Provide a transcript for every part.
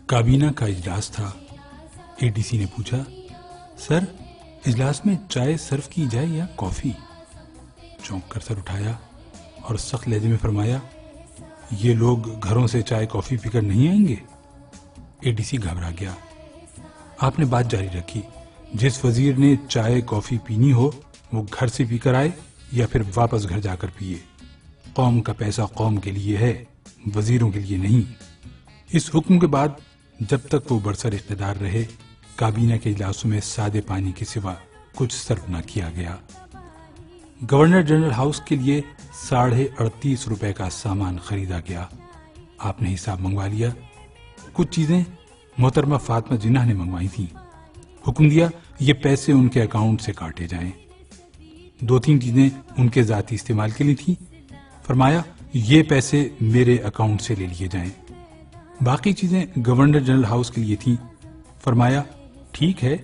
کابینہ کا اجلاس تھا۔ اے ڈی سی نے پوچھا، سر اجلاس میں چائے سرو کی جائے یا کافی؟ چونک کر سر اٹھایا اور سخت لہجے میں فرمایا، یہ لوگ گھروں سے چائے کافی پی کر نہیں آئیں گے؟ اے ڈی سی گھبرا گیا۔ آپ نے بات جاری رکھی، جس وزیر نے چائے کافی پینی ہو وہ گھر سے پی کر آئے یا پھر واپس گھر جا کر پیے۔ قوم کا پیسہ قوم کے لیے ہے، وزیروں کے لیے نہیں۔ اس حکم کے بعد جب تک وہ برسر اقتدار رہے، کابینہ کے اجلاسوں میں سادے پانی کے سوا کچھ سرو نہ کیا گیا۔ گورنر جنرل ہاؤس کے لیے 38.5 روپے کا سامان خریدا گیا۔ آپ نے حساب منگوا لیا۔ کچھ چیزیں محترمہ فاطمہ جناح نے منگوائی تھیں۔ حکم دیا یہ پیسے ان کے اکاؤنٹ سے کاٹے جائیں۔ 2-3 چیزیں ان کے ذاتی استعمال کے لیے تھیں۔ فرمایا یہ پیسے میرے اکاؤنٹ سے لے لیے جائیں۔ باقی چیزیں گورنر جنرل ہاؤس کے لیے تھیں۔ فرمایا ٹھیک ہے،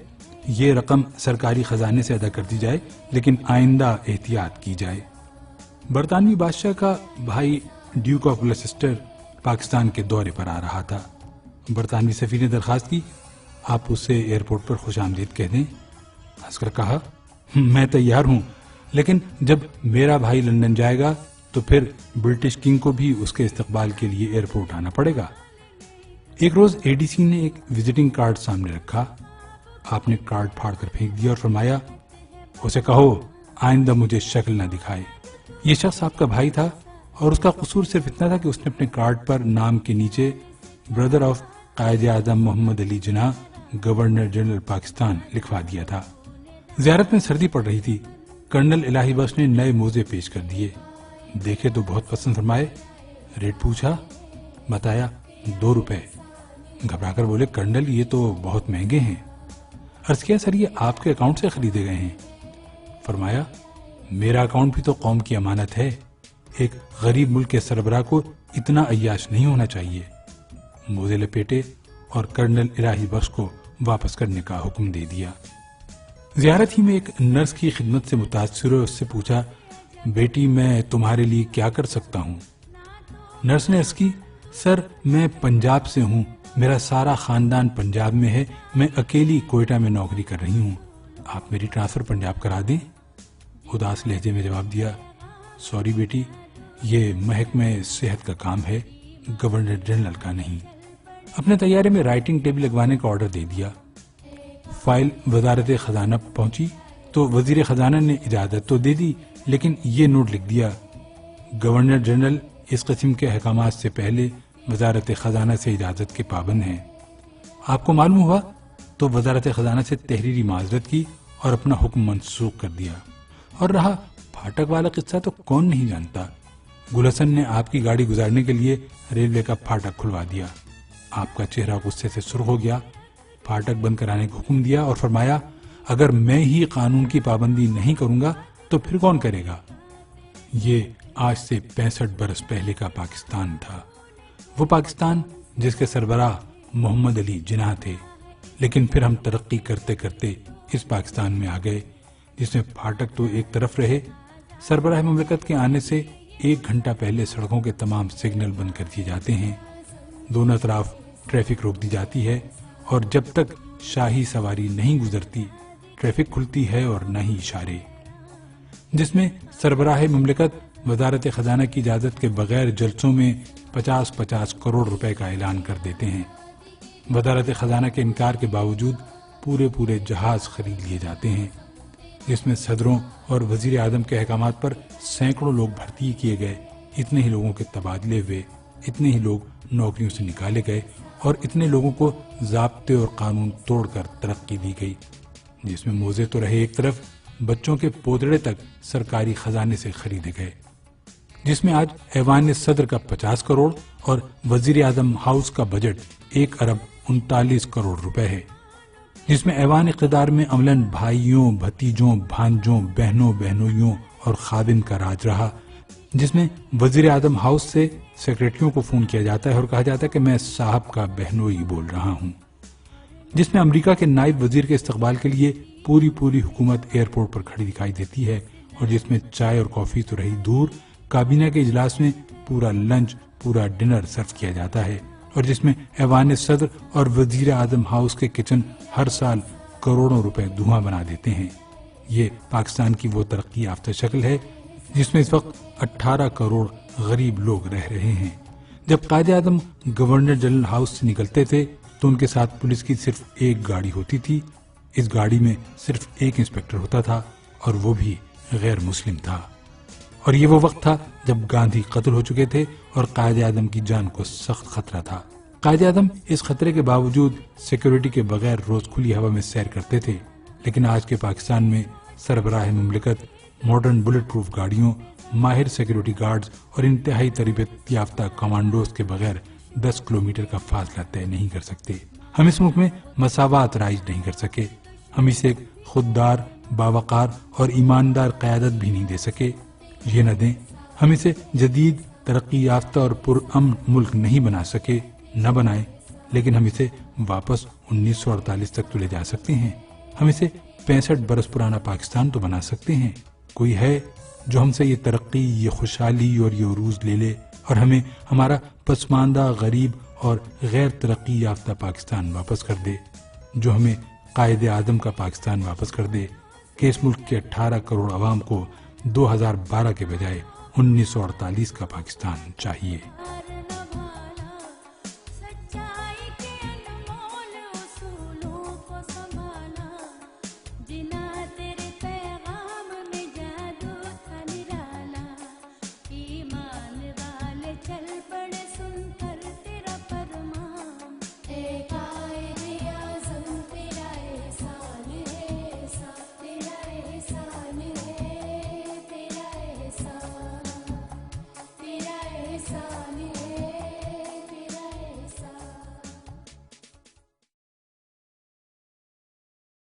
یہ رقم سرکاری خزانے سے ادا کر دی جائے، لیکن آئندہ احتیاط کی جائے۔ برطانوی بادشاہ کا بھائی ڈیوک آف گلوسٹر پاکستان کے دورے پر آ رہا تھا۔ برطانوی سفیر نے درخواست کی، آپ اسے ایئرپورٹ پر خوش آمدید کہہ دیں۔ ہنس کر کہا، میں تیار ہوں، لیکن جب میرا بھائی لندن جائے گا تو پھر برٹش کنگ کو بھی اس کے استقبال کے لیے ایئرپورٹ آنا پڑے گا۔ ایک روز اے ڈی سی نے ایک وزٹنگ کارڈ سامنے رکھا۔ آپ نے کارڈ پھاڑ کر پھینک دیا اور فرمایا، اسے کہو آئندہ مجھے شکل نہ دکھائے۔ یہ شخص آپ کا بھائی تھا اور اس کا قصور صرف اتنا تھا کہ اس نے اپنے کارڈ پر نام کے نیچے brother of Quaid Azam Muhammad Ali Jinnah governor general Pakistan لکھوا دیا تھا۔ زیارت میں سردی پڑ رہی تھی۔ کرنل الہی بخش نے نئے موزے پیش کر دیے۔ دیکھے تو بہت پسند فرمائے۔ ریٹ پوچھا، بتایا 2 روپے۔ گھبرا کر بولے، کرنل یہ تو بہت مہنگے ہیں۔ عرض کیا، سر یہ آپ کے اکاؤنٹ سے خریدے گئے ہیں۔ فرمایا میرا اکاؤنٹ بھی تو قوم کی امانت ہے، ایک غریب ملک کے سربراہ کو اتنا عیاش نہیں ہونا چاہیے۔ موزے لپیٹے اور کرنل الہی بخش کو واپس کرنے کا حکم دے دیا۔ زیارت ہی میں ایک نرس کی خدمت سے متاثر ہوئے اس سے پوچھا، بیٹی میں تمہارے لیے کیا کر سکتا ہوں؟ نرس نے عرض کی، سر میں پنجاب سے ہوں، میرا سارا خاندان پنجاب میں ہے، میں اکیلی کوئٹہ میں نوکری کر رہی ہوں، آپ میری ٹرانسفر پنجاب کرا دیں۔ اداس لہجے میں جواب دیا، سوری بیٹی، یہ محکمہ صحت کا کام ہے، گورنر جنرل کا نہیں۔ اپنے طیارے میں رائٹنگ ٹیبل لگوانے کا آرڈر دے دیا۔ فائل وزارت خزانہ پہنچی تو وزیر خزانہ نے اجازت تو دے دی، لیکن یہ نوٹ لکھ دیا، گورنر جنرل اس قسم کے احکامات سے پہلے وزارت خزانہ سے اجازت کے پابند ہیں۔ آپ کو معلوم ہوا تو وزارت خزانہ سے تحریری معذرت کی اور اپنا حکم منسوخ کر دیا۔ اور رہا پھاٹک والا قصہ تو کون نہیں جانتا۔ گل حسن نے آپ کی گاڑی گزارنے کے لیے ریلوے کا پھاٹک کھلوا دیا۔ آپ کا چہرہ غصے سے سرخ ہو گیا، پھاٹک بند کرانے کا حکم دیا اور فرمایا، اگر میں ہی قانون کی پابندی نہیں کروں گا تو پھر کون کرے گا؟ یہ آج سے 65 برس پہلے کا پاکستان تھا، وہ پاکستان جس کے سربراہ محمد علی جناح تھے۔ لیکن پھر ہم ترقی کرتے کرتے اس پاکستان میں آ گئے جس میں پھاٹک تو ایک طرف رہے، سربراہ مملکت کے آنے سے 1 گھنٹہ پہلے سڑکوں کے تمام سگنل بند کر دیے جاتے ہیں، دونوں طرف ٹریفک روک دی جاتی ہے، اور جب تک شاہی سواری نہیں گزرتی ٹریفک کھلتی ہے اور نہ ہی اشارے، جس میں سربراہ مملکت وزارت خزانہ کی اجازت کے بغیر جلسوں میں 50-50 کروڑ روپے کا اعلان کر دیتے ہیں۔ وزارت خزانہ کے انکار کے باوجود پورے جہاز خرید لیے جاتے ہیں، جس میں صدروں اور وزیر اعظم کے احکامات پر سینکڑوں لوگ بھرتی کیے گئے، اتنے ہی لوگوں کے تبادلے ہوئے، اتنے ہی لوگ نوکریوں سے نکالے گئے اور اتنے لوگوں کو ضابطے اور قانون توڑ کر ترقی دی گئی، جس میں موزے تو رہے ایک طرف، بچوں کے پودڑے تک سرکاری خزانے سے خریدے گئے، جس میں آج ایوان صدر کا 50 کروڑ اور وزیر اعظم ہاؤس کا بجٹ 1 ارب 39 کروڑ روپے ہے، جس میں ایوان اقتدار میں عملاً بھائیوں، بھتیجوں، بھانجوں، بہنوں، بہنوئیوں اور خادم کا راج رہا، جس میں وزیر اعظم ہاؤس سے سیکریٹریوں کو فون کیا جاتا ہے اور کہا جاتا ہے کہ میں صاحب کا بہنوئی بول رہا ہوں، جس میں امریکہ کے نائب وزیر کے استقبال کے لیے پوری حکومت ایئرپورٹ پر کھڑی دکھائی دیتی ہے، اور جس میں چائے اور کافی تو رہی دور، کابینہ کے اجلاس میں پورا لنچ، پورا ڈنر سرو کیا جاتا ہے، اور جس میں ایوان صدر اور وزیر اعظم ہاؤس کے کچن ہر سال کروڑوں روپے دھواں بنا دیتے ہیں۔ یہ پاکستان کی وہ ترقی یافتہ شکل ہے جس میں اس وقت 18 کروڑ غریب لوگ رہ رہے ہیں۔ جب Quaid Azam governor general house سے نکلتے تھے تو ان کے ساتھ پولیس کی صرف ایک گاڑی ہوتی تھی۔ اس گاڑی میں صرف ایک انسپکٹر ہوتا تھا اور وہ بھی غیر مسلم تھا۔ اور یہ وہ وقت تھا جب گاندھی قتل ہو چکے تھے اور قائد اعظم کی جان کو سخت خطرہ تھا۔ قائد اعظم اس خطرے کے باوجود سیکیورٹی کے بغیر روز کھلی ہوا میں سیر کرتے تھے، لیکن آج کے پاکستان میں سربراہ مملکت ماڈرن بلٹ پروف گاڑیوں، ماہر سیکیورٹی گارڈز اور انتہائی تربیت یافتہ کمانڈوز کے بغیر 10 کلومیٹر کا فاصلہ طے نہیں کر سکتے۔ ہم اس ملک میں مساوات رائج نہیں کر سکے، ہم اسے ایک خوددار، باوقار اور ایماندار قیادت بھی نہیں دے سکے۔ یہ نہ دیں، ہم اسے جدید، ترقی یافتہ اور پرامن ملک نہیں بنا سکے، نہ بنائیں، لیکن ہم اسے واپس 1948 تک تو لے جا سکتے ہیں۔ ہم اسے 65 برس پرانا پاکستان تو بنا سکتے ہیں۔ کوئی ہے جو ہم سے یہ ترقی، یہ خوشحالی اور یہ عروج لے لے اور ہمیں ہمارا پسماندہ، غریب اور غیر ترقی یافتہ پاکستان واپس کر دے، جو ہمیں قائد اعظم کا پاکستان واپس کر دے کہ اس ملک کے 18 کروڑ عوام کو 2012 کے بجائے 1948 کا پاکستان چاہیے۔